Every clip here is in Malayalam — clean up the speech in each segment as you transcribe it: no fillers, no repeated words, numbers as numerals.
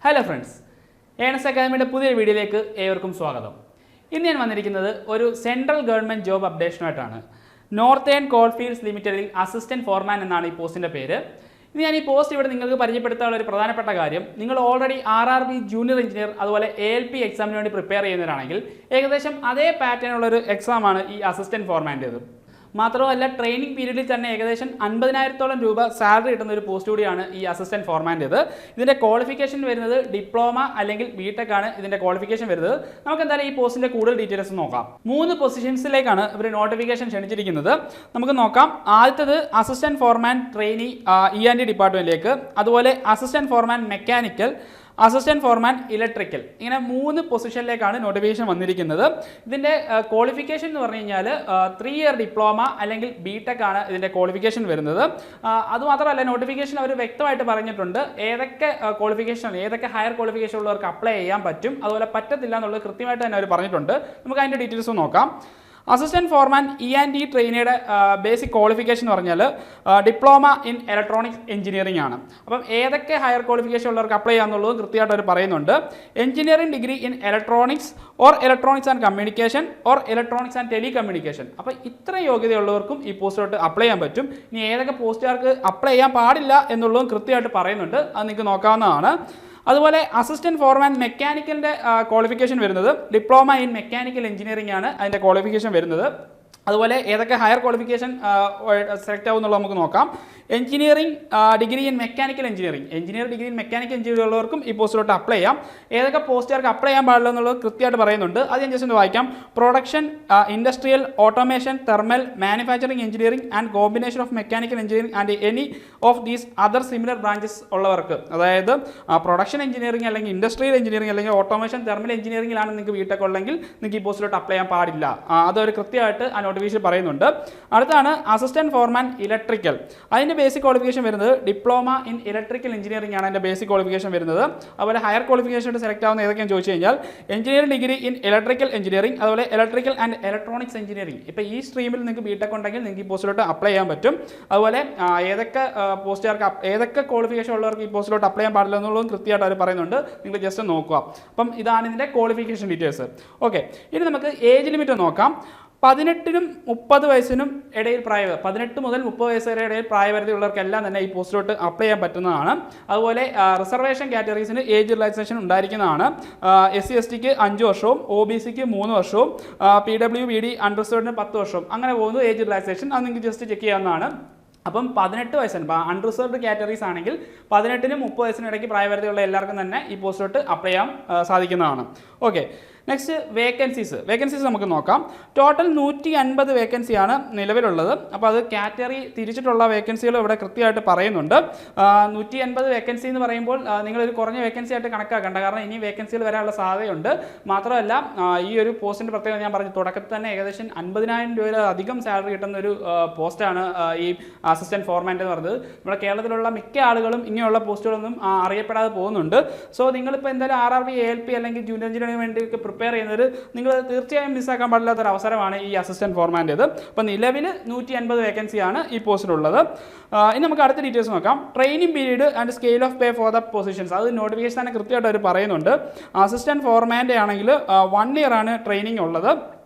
ഹലോ ഫ്രണ്ട്സ്, ഏണസ് അക്കാദമിയുടെ പുതിയ വീഡിയോയിലേക്ക് ഏവർക്കും സ്വാഗതം. ഇന്ന് ഞാൻ വന്നിരിക്കുന്നത് ഒരു സെൻട്രൽ ഗവൺമെൻറ് ജോബ് അപ്ഡേഷനായിട്ടാണ്. നോർത്തേൺ കോൾഫീൽഡ്സ് ലിമിറ്റഡിൽ അസിസ്റ്റൻറ്റ് ഫോർമാൻ എന്നാണ് ഈ പോസ്റ്റിൻ്റെ പേര്. ഇനി ഞാൻ ഈ പോസ്റ്റ് ഇവിടെ നിങ്ങൾക്ക് പരിചയപ്പെടുത്താനുള്ള ഒരു പ്രധാനപ്പെട്ട കാര്യം, നിങ്ങൾ ഓൾറെഡി RRB ജൂനിയർ എഞ്ചിനീയർ അതുപോലെ ALP എക്സാമിന് വേണ്ടി പ്രിപ്പയർ ചെയ്യുന്നവരാണെങ്കിൽ ഏകദേശം അതേ പാറ്റേണുള്ളൊരു എക്സാമാണ് ഈ അസിസ്റ്റൻറ്റ് ഫോർമാൻ്റേത്. മാത്രമല്ല ട്രെയിനിങ് പീരീഡിൽ തന്നെ ഏകദേശം 50,000-ഓളം രൂപ സാലറി കിട്ടുന്ന ഒരു പോസ്റ്റ് കൂടിയാണ് ഈ അസിസ്റ്റൻറ്റ് ഫോർമാൻ്റേത്. ഇതിൻ്റെ ക്വാളിഫിക്കേഷൻ വരുന്നത് ഡിപ്ലോമ അല്ലെങ്കിൽ BTech ആണ് ഇതിൻ്റെ ക്വാളിഫിക്കേഷൻ വരുന്നത്. നമുക്ക് എന്തായാലും ഈ പോസ്റ്റിൻ്റെ കൂടുതൽ ഡീറ്റെയിൽസ് നോക്കാം. 3 പൊസിഷൻസിലേക്കാണ് ഇവർ നോട്ടിഫിക്കേഷൻ ക്ഷണിച്ചിരിക്കുന്നത്. നമുക്ക് നോക്കാം. ആദ്യത്തേത് അസിസ്റ്റൻറ്റ് ഫോർമാൻ ട്രെയിനി E&D ഡിപ്പാർട്ട്മെൻറ്റിലേക്ക്, അതുപോലെ അസിസ്റ്റൻറ്റ് ഫോർമാൻ മെക്കാനിക്കൽ, അസിസ്റ്റൻറ്റ് ഫോർമാൻ ഇലക്ട്രിക്കൽ, ഇങ്ങനെ 3 പൊസിഷനിലേക്കാണ് നോട്ടിഫിക്കേഷൻ വന്നിരിക്കുന്നത്. ഇതിൻ്റെ ക്വാളിഫിക്കേഷൻ എന്ന് പറഞ്ഞു കഴിഞ്ഞാൽ 3 ഇയർ ഡിപ്ലോമ അല്ലെങ്കിൽ BTech ആണ് ഇതിൻ്റെ ക്വാളിഫിക്കേഷൻ വരുന്നത്. അതുമാത്രമല്ല നോട്ടിഫിക്കേഷൻ അവർ വ്യക്തമായിട്ട് പറഞ്ഞിട്ടുണ്ട് ഏതൊക്കെ ക്വാളിഫിക്കേഷൻ, ഏതൊക്കെ ഹയർ ക്വാളിഫിക്കേഷൻ ഉള്ളവർക്ക് അപ്ലൈ ചെയ്യാൻ പറ്റും, അതുപോലെ പറ്റത്തില്ല എന്നുള്ളത് കൃത്യമായിട്ട് തന്നെ അവർ പറഞ്ഞിട്ടുണ്ട്. നമുക്ക് അതിൻ്റെ ഡീറ്റെയിൽസ് നോക്കാം. അസിസ്റ്റൻറ്റ് ഫോർമാൻ E&D ട്രെയിനിയുടെ ബേസിക് ക്വാളിഫിക്കേഷൻ എന്ന് പറഞ്ഞാൽ ഡിപ്ലോമ ഇൻ ഇലക്ട്രോണിക്സ് എഞ്ചിനീയറിംഗ് ആണ്. അപ്പം ഏതൊക്കെ ഹയർ ക്വാളിഫിക്കേഷൻ ഉള്ളവർക്ക് അപ്ലൈ ചെയ്യാമെന്നുള്ളത് കൃത്യമായിട്ട് അവർ പറയുന്നുണ്ട്. Engineering degree in electronics or electronics and communication or electronics and tele communication. അപ്പോൾ ഇത്ര യോഗ്യതയുള്ളവർക്കും ഈ പോസ്റ്റിലോട്ട് അപ്ലൈ ചെയ്യാൻ പറ്റും. ഇനി ഏതൊക്കെ പോസ്റ്റുകാർക്ക് അപ്ലൈ ചെയ്യാൻ പാടില്ല എന്നുള്ളതും കൃത്യമായിട്ട് പറയുന്നുണ്ട്. അത് നിങ്ങൾക്ക് നോക്കാവുന്നതാണ്. അതുപോലെ അസിസ്റ്റൻറ്റ് ഫോർമാൻ മെക്കാനിക്കലിൻ്റെ ക്വാളിഫിക്കേഷൻ വരുന്നത് ഡിപ്ലോമ ഇൻ മെക്കാനിക്കൽ എഞ്ചിനീയറിംഗ് ആണ് അതിൻ്റെ ക്വാളിഫിക്കേഷൻ വരുന്നത്. അതുപോലെ ഏതൊക്കെ ഹയർ ക്വാളിഫിക്കേഷൻ സെലക്ട് ആവുമെന്നുള്ളത് നമുക്ക് നോക്കാം. Engineering degree in mechanical engineering, engineer degree in mechanical engineering ഉള്ളവർക്കും ഈ പോസ്റ്റിലോട്ട് അപ്ലൈ ചെയ്യാം. ഏതൊക്കെ പോസ്റ്റുകാർക്ക് അപ്ലൈ ചെയ്യാൻ പാടില്ല എന്നുള്ളത് കൃത്യമായിട്ട് പറയുന്നുണ്ട്. അത് ഞാൻ ജസ്റ്റ് ഒന്ന് വായിക്കാം. Production, industrial, automation, thermal, manufacturing engineering and combination of mechanical engineering and any of these other similar branches ഉള്ളവർക്ക്, അതായത് പ്രൊഡക്ഷൻ എഞ്ചിനീയറിംഗ് അല്ലെങ്കിൽ ഇൻഡസ്ട്രിയൽ എഞ്ചിനീയറിംഗ് അല്ലെങ്കിൽ ഓട്ടോമേഷൻ, തെർമൽ എഞ്ചിനീയറിംഗിലാണ് നിങ്ങൾക്ക് BTech ഉള്ളെങ്കിൽ നിങ്ങൾക്ക് ഈ പോസ്റ്റിലോട്ട് അപ്ലൈ ചെയ്യാൻ പാടില്ല. അതൊരു കൃത്യമായിട്ട് നോട്ടിഫിക്കേഷൻ പറയുന്നുണ്ട്. അടുത്താണ് അസിസ്റ്റൻറ്റ് ഫോർമാൻ ഇലക്ട്രിക്കൽ. അതിൻ്റെ ബേസിക് ക്വാളിഫിക്കേഷൻ വരുന്നത് ഡിപ്ലോമ ഇൻ ഇലക്ട്രിക്കൽ എഞ്ചിനീയറിംഗ് ആണ് അതിൻ്റെ ബേസിക് ക്വാളിഫിക്കേഷൻ വരുന്നത്. അതുപോലെ ഹയർ ക്വാളിഫിക്കേഷൻ സെലക്ട് ആവുന്ന ഏതൊക്കെയാണെന്ന് ചോദിച്ചു കഴിഞ്ഞാൽ engineering degree in electrical engineering, അതുപോലെ ഇലക്ട്രിക്കൽ ആൻഡ് ഇലക്ട്രോണിക്സ് എഞ്ചിനീയറിംഗ്. ഇപ്പോൾ ഈ സ്ട്രീമിൽ നിങ്ങൾക്ക് BTech ഉണ്ടെങ്കിൽ നിങ്ങൾക്ക് ഈ പോസ്റ്റിലോട്ട് അപ്ലൈ ചെയ്യാൻ പറ്റും. അതുപോലെ ഏതൊക്കെ പോസ്റ്റുകാർക്ക് ഏതൊക്കെ ക്വാളിഫിക്കേഷൻ ഉള്ളവർക്ക് ഈ പോസ്റ്റിലോട്ട് അപ്ലൈ ചെയ്യാൻ പാടില്ല എന്നുള്ളതും കൃത്യമായിട്ട് അവർ പറയുന്നുണ്ട്. നിങ്ങൾ ജസ്റ്റ് നോക്കുക. അപ്പം ഇതാണ് ഇതിൻ്റെ ക്വാളിഫിക്കേഷൻ ഡീറ്റെയിൽസ്. ഓക്കെ, ഇനി നമുക്ക് ഏജ് ലിമിറ്റ് നോക്കാം. 18-നും 30 വയസ്സിനും ഇടയിൽ 18 മുതൽ 30 വയസ്സ് വരെ ഇടയിൽ പ്രായപരിധിയുള്ളവർക്കെല്ലാം തന്നെ ഈ പോസ്റ്റിലോട്ട് അപ്ലൈ ചെയ്യാൻ പറ്റുന്നതാണ്. അതുപോലെ റിസർവേഷൻ കാറ്റഗറീസിന് ഏജ് റിലാക്സേഷൻ ഉണ്ടായിരിക്കുന്നതാണ്. SC/STക്ക് 5 വർഷവും OBCക്ക് 3 വർഷവും PWBD അൺറിസർവ്ഡിന് 10 വർഷവും അങ്ങനെ പോകുന്നു ഏജ് റിലാക്സേഷൻ. അത് നിങ്ങൾക്ക് ജസ്റ്റ് ചെക്ക് ചെയ്യാവുന്നതാണ്. അപ്പം 18 വയസ്സിന് അൺറിസർവ്ഡ് കാറ്റഗറീസ് ആണെങ്കിൽ 18-നും 30 വയസ്സിനും ഇടയ്ക്ക് പ്രായപരിധിയുള്ള എല്ലാവർക്കും തന്നെ ഈ പോസ്റ്റിലോട്ട് അപ്ലൈ ചെയ്യാൻ സാധിക്കുന്നതാണ്. ഓക്കെ, നെക്സ്റ്റ് വേക്കൻസീസ് നമുക്ക് നോക്കാം. ടോട്ടൽ 150 വേക്കൻസിയാണ് നിലവിലുള്ളത്. അപ്പോൾ അത് കാറ്റഗറി തിരിച്ചിട്ടുള്ള വേക്കൻസികൾ ഇവിടെ കൃത്യമായിട്ട് പറയുന്നുണ്ട്. 150 വേക്കൻസി എന്ന് പറയുമ്പോൾ നിങ്ങളൊരു കുറഞ്ഞ വേക്കൻസി ആയിട്ട് കണക്കാക്കണ്ട, കാരണം ഇനി വേക്കൻസികൾ വരാനുള്ള സാധ്യതയുണ്ട്. മാത്രമല്ല ഈ ഒരു പോസ്റ്റിൻ്റെ പ്രത്യേകത ഞാൻ പറഞ്ഞു, തുടക്കത്തിൽ തന്നെ ഏകദേശം 50,000 രൂപയിൽ അധികം സാലറി കിട്ടുന്ന ഒരു പോസ്റ്റാണ് ഈ അസിസ്റ്റൻറ്റ് ഫോർമാൻ എന്ന് പറയുന്നത്. നമ്മുടെ കേരളത്തിലുള്ള മിക്ക ആളുകളും ഇങ്ങനെയുള്ള പോസ്റ്റുകളൊന്നും അറിയപ്പെടാതെ പോകുന്നുണ്ട്. സോ നിങ്ങളിപ്പോൾ എന്തായാലും RRB ALP അല്ലെങ്കിൽ ജൂനിയർ എഞ്ചിനീയറിംഗിന് വേണ്ടി പ്രിപ്പയർ ചെയ്യുന്നവർ നിങ്ങൾ തീർച്ചയായും മിസ്സാക്കാൻ പാടില്ലാത്തൊരു അവസരമാണ് ഈ അസിസ്റ്റൻറ്റ് ഫോർമാൻ്റേത്. അപ്പോൾ നിലവിൽ 150 വേക്കൻസിയാണ് ഈ പോസ്റ്റിലുള്ളത്. ഇനി നമുക്ക് അടുത്ത ഡീറ്റെയിൽസ് നോക്കാം. Training period and scale of pay for the positions, അത് നോട്ടിഫിക്കേഷൻ തന്നെ കൃത്യമായിട്ട് അവർ പറയുന്നുണ്ട്. അസിസ്റ്റൻറ്റ് ഫോർമാൻ്റെ ആണെങ്കിൽ 1 ഇയർ ആണ് ട്രെയിനിങ് ഉള്ളത്.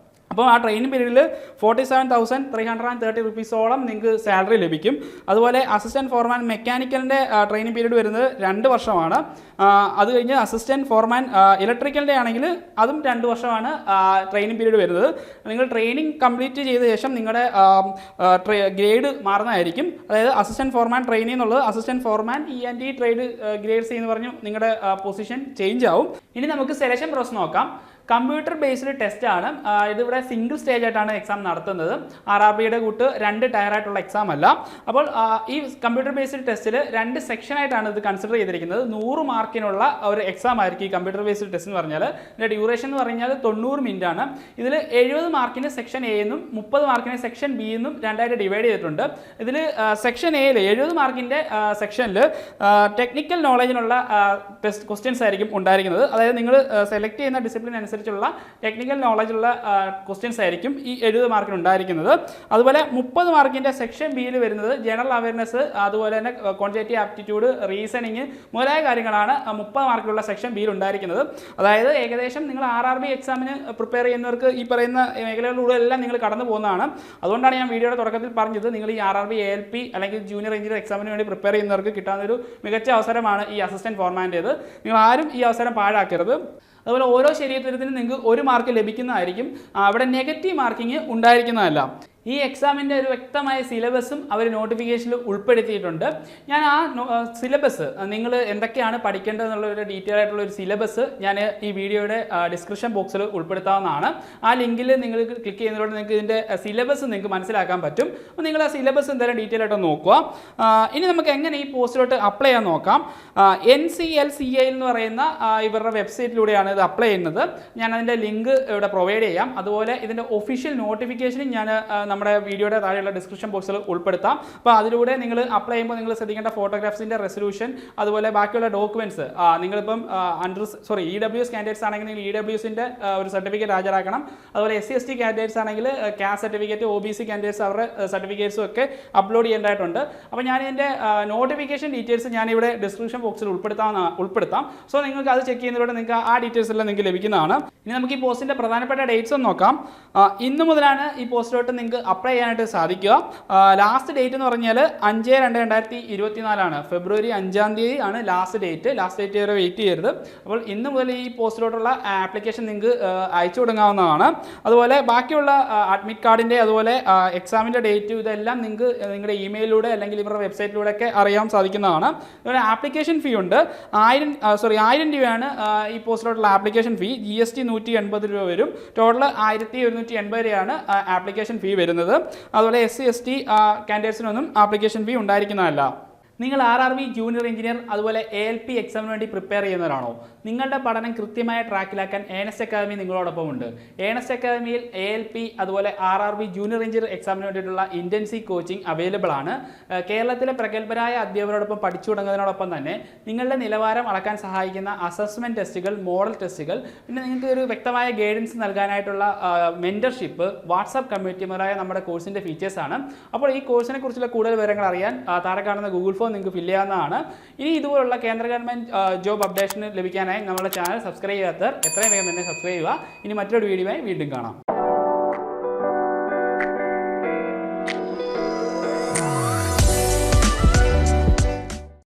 അപ്പോൾ ആ ട്രെയിനിങ് പീരീഡിൽ 47,330 റുപ്പീസോളം നിങ്ങൾക്ക് സാലറി ലഭിക്കും. അതുപോലെ അസിസ്റ്റൻറ്റ് ഫോർമാൻ മെക്കാനിക്കലിൻ്റെ ട്രെയിനിങ് പീരീഡ് വരുന്നത് 2 വർഷമാണ്. അത് കഴിഞ്ഞ് അസിസ്റ്റൻറ്റ് ഫോർമാൻ ഇലക്ട്രിക്കലിൻ്റെ ആണെങ്കിൽ അതും 2 വർഷമാണ് ട്രെയിനിങ് പീരീഡ് വരുന്നത്. നിങ്ങൾ ട്രെയിനിങ് കംപ്ലീറ്റ് ചെയ്ത ശേഷം നിങ്ങളുടെ ഗ്രേഡ് മാറുന്നതായിരിക്കും. അതായത് അസിസ്റ്റൻറ്റ് ഫോർമാൻ ട്രെയിനി എന്നുള്ളത് അസിസ്റ്റൻറ്റ് ഫോർമാൻ E&D ട്രേഡ് ഗ്രേഡ് സി എന്ന് പറഞ്ഞു നിങ്ങളുടെ പൊസിഷൻ ചേഞ്ച് ആവും. ഇനി നമുക്ക് സെലക്ഷൻ പ്രോസസ് നോക്കാം. കമ്പ്യൂട്ടർ ബേസ്ഡ് ടെസ്റ്റ് ആണ്. ഇതിവിടെ സിംഗിൾ സ്റ്റേജ് ആയിട്ടാണ് എക്സാം നടത്തുന്നത്. RRBയുടെ കൂട്ട് 2 ടയറായിട്ടുള്ള എക്സാം അല്ല. അപ്പോൾ ഈ കമ്പ്യൂട്ടർ ബേസ്ഡ് ടെസ്റ്റിൽ 2 സെക്ഷനായിട്ടാണ് ഇത് കൺസിഡർ ചെയ്തിരിക്കുന്നത്. 100 മാർക്കിനുള്ള ഒരു എക്സാം ആയിരിക്കും ഈ കമ്പ്യൂട്ടർ ബേസ്ഡ് ടെസ്റ്റ് എന്ന് പറഞ്ഞാൽ. ഇതിൻ്റെ ഡ്യൂറേഷൻ എന്ന് പറഞ്ഞാൽ 90 മിനിറ്റ് ആണ്. ഇതിൽ 70 മാർക്കിന് സെക്ഷൻ എ എന്നും 30 മാർക്കിന് സെക്ഷൻ ബി എന്നും 2ആയിട്ട് ഡിവൈഡ് ചെയ്തിട്ടുണ്ട്. ഇതിൽ സെക്ഷൻ എയിൽ 70 മാർക്കിൻ്റെ സെക്ഷനിൽ ടെക്നിക്കൽ നോളജിനുള്ള ടെസ്റ്റ് ക്വസ്റ്റ്യൻസ് ആയിരിക്കും ഉണ്ടായിരിക്കുന്നത്. അതായത് നിങ്ങൾ സെലക്ട് ചെയ്യുന്ന ഡിസിപ്ലിൻ അനുസരിച്ച് അനുസരിച്ചുള്ള ടെക്നിക്കൽ നോളജുള്ള ക്വസ്റ്റ്യൻസ് ആയിരിക്കും ഈ 70 മാർക്കിന് ഉണ്ടായിരിക്കുന്നത്. അതുപോലെ 30 മാർക്കിൻ്റെ സെക്ഷൻ ബിയിൽ വരുന്നത് ജനറൽ അവയർനെസ്, അതുപോലെ തന്നെ ക്വാണ്ടിറ്റേറ്റീവ് ആപ്റ്റിറ്റ്യൂഡ്, റീസണിങ് മുതലായ കാര്യങ്ങളാണ് 30 മാർക്കിലുള്ള സെക്ഷൻ ബിയിൽ ഉണ്ടായിരിക്കുന്നത്. അതായത് ഏകദേശം നിങ്ങൾ RRB എക്സാമിന് പ്രിപ്പയർ ചെയ്യുന്നവർക്ക് ഈ പറയുന്ന മേഖലകളിലൂടെ എല്ലാം നിങ്ങൾ കടന്നു പോകുന്നതാണ്. അതുകൊണ്ടാണ് ഞാൻ വീഡിയോയുടെ തുടക്കത്തിൽ പറഞ്ഞത് നിങ്ങൾ ഈ RRB ALP അല്ലെങ്കിൽ ജൂനിയർ എഞ്ചിനീയർ എക്സാമിന് വേണ്ടി പ്രിപ്പയർ ചെയ്യുന്നവർക്ക് കിട്ടാവുന്നൊരു മികച്ച അവസരമാണ് ഈ അസിസ്റ്റൻറ്റ് ഫോർമാൻ്റേത്. നിങ്ങൾ ആരും ഈ അവസരം പാഴാക്കരുത്. അതുപോലെ ഓരോ ശരീരത്തിനും നിങ്ങൾക്ക് 1 മാർക്ക് ലഭിക്കുന്നതായിരിക്കും. അവിടെ നെഗറ്റീവ് മാർക്കിംഗ് ഉണ്ടായിരിക്കുന്നതല്ല. ഈ എക്സാമിൻ്റെ ഒരു വ്യക്തമായ സിലബസും അവർ നോട്ടിഫിക്കേഷനിൽ ഉൾപ്പെടുത്തിയിട്ടുണ്ട്. ഞാൻ ആ സിലബസ് നിങ്ങൾ എന്തൊക്കെയാണ് പഠിക്കേണ്ടതെന്നുള്ള ഒരു ഡീറ്റെയിൽ ആയിട്ടുള്ള ഒരു സിലബസ് ഞാൻ ഈ വീഡിയോയുടെ ഡിസ്ക്രിപ്ഷൻ ബോക്സിൽ ഉൾപ്പെടുത്താവുന്നതാണ്. ആ ലിങ്കിൽ നിങ്ങൾ ക്ലിക്ക് ചെയ്യുന്നതിലൂടെ നിങ്ങൾക്ക് ഇതിൻ്റെ സിലബസ് നിങ്ങൾക്ക് മനസ്സിലാക്കാൻ പറ്റും. അപ്പോൾ നിങ്ങൾ ആ സിലബസ് എന്തായാലും ഡീറ്റെയിൽ ആയിട്ട് നോക്കുക. ഇനി നമുക്ക് എങ്ങനെ ഈ പോസ്റ്റിലോട്ട് അപ്ലൈ ചെയ്യാൻ നോക്കാം. NCLCI എന്ന് പറയുന്ന ഇവരുടെ വെബ്സൈറ്റിലൂടെയാണ് ഇത് അപ്ലൈ ചെയ്യുന്നത്. ഞാൻ അതിൻ്റെ ലിങ്ക് ഇവിടെ പ്രൊവൈഡ് ചെയ്യാം. അതുപോലെ ഇതിൻ്റെ ഒഫീഷ്യൽ നോട്ടിഫിക്കേഷനും ഞാൻ നമ്മുടെ വീഡിയോയുടെ താഴെയുള്ള ഡിസ്ക്രിപ്ഷൻ ബോക്സിൽ ഉൾപ്പെടുത്താം. അപ്പോൾ അതിലൂടെ നിങ്ങൾ അപ്ലൈ ചെയ്യുമ്പോൾ നിങ്ങൾ ശ്രദ്ധിക്കേണ്ട ഫോട്ടോഗ്രാഫ്സിൻ്റെ റെസൊല്യൂഷൻ, അതുപോലെ ബാക്കിയുള്ള ഡോക്യുമെൻറ്റ്സ് നിങ്ങളിപ്പം EWS കാൻഡിഡേറ്റ്സ് ആണെങ്കിൽ നിങ്ങൾ EWSൻ്റെ ഒരു സർട്ടിഫിക്കറ്റ് ഹാജരാക്കണം. അതുപോലെ SC/ST കാൻഡിഡേറ്റ്സ് ആണെങ്കിൽ കാസ്റ്റ് സർട്ടിഫിക്കറ്റ്, OBC കാൻഡിഡേറ്റ്സ് അവരുടെ സർട്ടിഫിക്കറ്റ്സും ഒക്കെ അപ്ലോഡ് ചെയ്യേണ്ടതായിട്ടുണ്ട്. അപ്പോൾ ഞാൻ ഇതിൻ്റെ നോട്ടിഫിക്കേഷൻ ഡീറ്റെയിൽസ് ഞാനിവിടെ ഡിസ്ക്രിപ്ഷൻ ബോക്സിൽ ഉൾപ്പെടുത്താം. സോ നിങ്ങൾക്ക് അത് ചെക്ക് ചെയ്യുന്നതിലൂടെ നിങ്ങൾക്ക് ആ ഡീറ്റെയിൽസ് എല്ലാം നിങ്ങൾക്ക് ലഭിക്കുന്നതാണ്. ഇനി നമുക്ക് ഈ പോസ്റ്റിൻ്റെ പ്രധാനപ്പെട്ട ഡേറ്റ്സ് ഒന്ന് നോക്കാം. ഇന്ന് മുതലാണ് ഈ പോസ്റ്റിലോട്ട് നിങ്ങൾക്ക് അപ്ലൈ ചെയ്യാനായിട്ട് സാധിക്കുക. ലാസ്റ്റ് ഡേറ്റ് എന്ന് പറഞ്ഞാൽ 5/2/2024 ഫെബ്രുവരി 5-ാം തീയതി ആണ് ലാസ്റ്റ് ഡേറ്റ് വരെ വെയിറ്റ് ചെയ്യരുത്. അപ്പോൾ ഇന്ന് മുതൽ ഈ പോസ്റ്റിലോട്ടുള്ള ആപ്ലിക്കേഷൻ നിങ്ങൾക്ക് അയച്ചു തുടങ്ങാവുന്നതാണ്. അതുപോലെ ബാക്കിയുള്ള അഡ്മിറ്റ് കാർഡിൻ്റെ അതുപോലെ എക്സാമിൻ്റെ ഡേറ്റ് ഇതെല്ലാം നിങ്ങൾക്ക് നിങ്ങളുടെ ഇമെയിലിലൂടെ അല്ലെങ്കിൽ ഇവരുടെ വെബ്സൈറ്റിലൂടെ ഒക്കെ അറിയാൻ സാധിക്കുന്നതാണ്. അതുപോലെ ആപ്ലിക്കേഷൻ ഫീ ഉണ്ട്. 1000 രൂപയാണ് ഈ പോസ്റ്റിലോട്ടുള്ള ആപ്ലിക്കേഷൻ ഫീ. GST 180 രൂപ വരും. ടോട്ടൽ 1180 രൂപയാണ് ആപ്ലിക്കേഷൻ ഫീ വരുന്നത്. അതുപോലെ SC/ST കാൻഡിഡേറ്റ്സിനൊന്നും ആപ്ലിക്കേഷൻ ഫീ ഉണ്ടായിരിക്കുന്നതല്ല. നിങ്ങൾ RRB ജൂനിയർ എഞ്ചിനീയർ അതുപോലെ ALP എക്സാമിന് വേണ്ടി പ്രിപ്പയർ ചെയ്യുന്നവരാണോ? നിങ്ങളുടെ പഠനം കൃത്യമായ ട്രാക്കിലാക്കാൻ ഏണസ്റ്റ് അക്കാദമി നിങ്ങളോടൊപ്പം ഉണ്ട്. ഏണസ്റ്റ് അക്കാദമിയിൽ ALP അതുപോലെ RRB ജൂനിയർ എഞ്ചിനീയർ എക്സാമിന് വേണ്ടിയിട്ടുള്ള ഇൻറ്റൻസീവ് കോച്ചിങ് അവൈലബിൾ ആണ്. കേരളത്തിലെ പ്രഗത്ഭരായ അധ്യാപകരോടൊപ്പം പഠിച്ചു തുടങ്ങുന്നതിനോടൊപ്പം തന്നെ നിങ്ങളുടെ നിലവാരം അളക്കാൻ സഹായിക്കുന്ന അസസ്മെൻറ്റ് ടെസ്റ്റുകൾ, മോഡൽ ടെസ്റ്റുകൾ, പിന്നെ നിങ്ങൾക്ക് ഒരു വ്യക്തമായ ഗൈഡൻസ് നൽകാനായിട്ടുള്ള മെൻറ്റർഷിപ്പ്, വാട്സാപ്പ് കമ്മ്യൂണിറ്റി മുതലായ നമ്മുടെ കോഴ്സിൻ്റെ ഫീച്ചേഴ്സാണ്. അപ്പോൾ ഈ കോഴ്സിനെ കുറിച്ചുള്ള കൂടുതൽ വിവരങ്ങൾ അറിയാൻ താഴെ കാണുന്ന ഗൂഗിൾ ഫോം നിങ്ങൾക്ക് ഫില്ല് ചെയ്യാവുന്നതാണ്. ഇനി ഇതുപോലുള്ള കേന്ദ്ര ഗവൺമെൻറ് ജോബ് അപ്ഡേഷൻ ലഭിക്കാനായി നമ്മുടെ ചാനൽ സബ്സ്ക്രൈബ് ചെയ്യാത്തവർ എത്രയും വേഗം തന്നെ സബ്സ്ക്രൈബ് ചെയ്യുക. ഇനി മറ്റൊരു വീഡിയോയുമായി വീണ്ടും കാണാം.